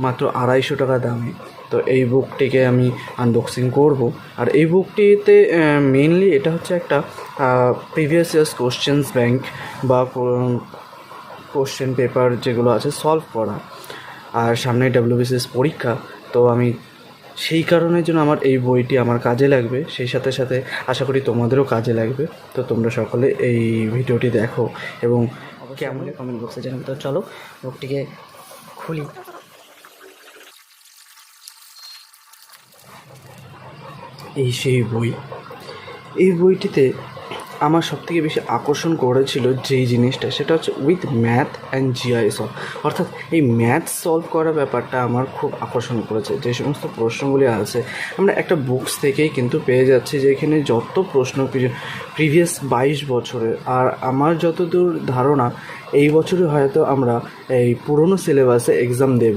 মাত্র 250 টাকা দামে। তো এই বুকটিকে আমি আনবক্সিং করব। আর এই বুকটিতে মেনলি এটা হচ্ছে একটা প্রিভিয়াস ইয়ার্স কোশ্চেন্স ব্যাংক বা কোশ্চেন পেপার যেগুলো আছে সলভ করা। আর সামনে WBCS পরীক্ষা, তো আমি সেই কারণের জন্য আমার এই বইটি আমার কাজে লাগবে। সেই সাথে সাথে আশা করি তোমাদেরও কাজে লাগবে। তো তোমরা সকলে এই ভিডিওটি দেখো এবং কেমন কমেন্ট বক্সে জানাবে। তো চলো বুকটিকে খুলি। এই সেই বই। এই বইটিতে আমার সবথেকে বেশি আকর্ষণ করেছিল যেই জিনিসটা, সেটা হচ্ছে with math and GI solve. অর্থাৎ এই ম্যাথ সলভ করা ব্যাপারটা আমার খুব আকর্ষণ করেছে। যে সমস্ত প্রশ্নগুলি আছে আমরা একটা বুকস থেকেই কিন্তু পেয়ে যাচ্ছি, যে এখানে যত প্রশ্ন প্রিভিয়াস 22 বছরের। আর আমার যতদূর ধারণা এই বছরই হয়তো আমরা এই পুরনো সিলেবাসে এক্সাম দেব।